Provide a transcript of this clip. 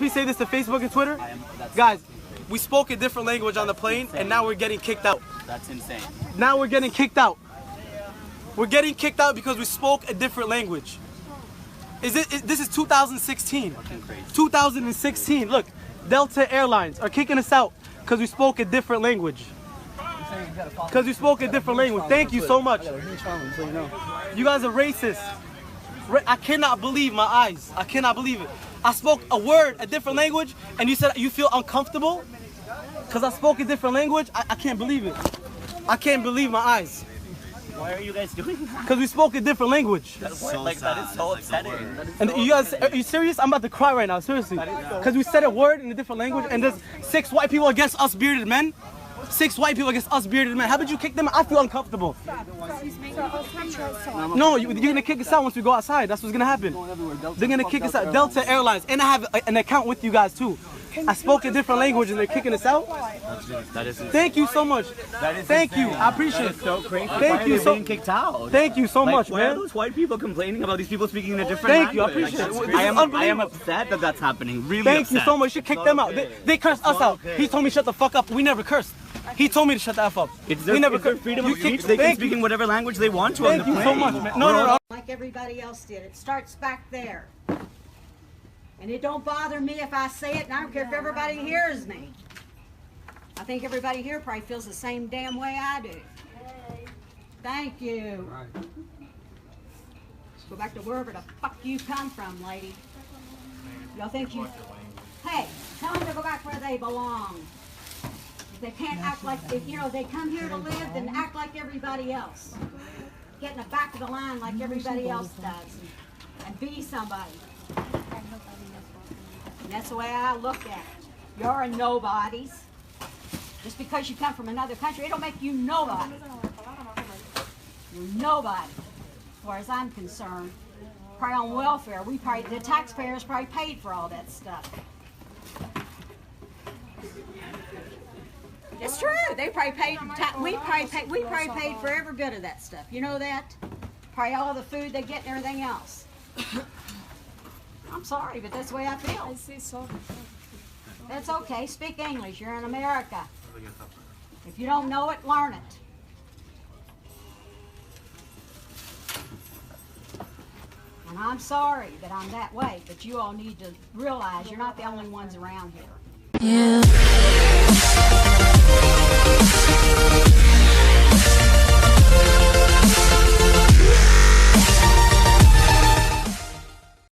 me say this to Facebook and Twitter? Guys, we spoke a different language on the plane, and now we're getting kicked out. That's insane. Now we're getting kicked out. We're getting kicked out because we spoke a different language. This is 2016. 2016. Look, Delta Airlines are kicking us out because we spoke a different language. Because we spoke a different language. Thank you so much. You guys are racist. I cannot believe my eyes. I cannot believe it. I spoke a word, a different language, and you said you feel uncomfortable because I spoke a different language. I can't believe it. I can't believe my eyes. Why are you guys doing that? Because we spoke a different language. That's so like, that is so upsetting. And you guys, are you serious? I'm about to cry right now, seriously. Because we said a word in a different language, and there's 6 white people against us bearded men. 6 white people against us bearded men. How would you kick them? I feel uncomfortable. No, you're gonna kick us out once we go outside. That's what's gonna happen. They're gonna kick us out. Delta Airlines, and I have an account with you guys too. I spoke a different language and they're kicking us out. That is Thank you so much. Thank you. I appreciate it. So crazy. Thank you so being kicked out. Thank you so much, why man. are those white people complaining about these people speaking in a different Thank language? you. I appreciate it. I am upset that that's happening. Really Thank upset. you so much. You should kick them out. They cursed us out. He told me shut the fuck up. We never cursed. He told me to shut the F up. It's their freedom of speech. They can speak in whatever language they want to on the plane. Thank you so much, man. No. Like everybody else did. It starts back there. And it don't bother me if I say it, and I don't care if everybody hears me. I think everybody here probably feels the same damn way I do. Thank you. Let's go back to wherever the fuck you come from, lady. Y'all think you... Hey, tell them to go back where they belong. If they can't act like, if you know, they come here to live, then act like everybody else. Get in the back of the line like everybody else does. And be somebody. And that's the way I look at it. You're a nobodies. Just because you come from another country, it don't make you nobody. You're nobody, as far as I'm concerned. Probably on welfare. The taxpayers probably paid for all that stuff. It's true. They probably paid. We probably paid for every bit of that stuff. You know that? Probably all the food they get and everything else. I'm sorry, but that's the way I feel. That's okay. Speak English. You're in America. If you don't know it, learn it. And I'm sorry that I'm that way, but you all need to realize you're not the only ones around here. Yeah.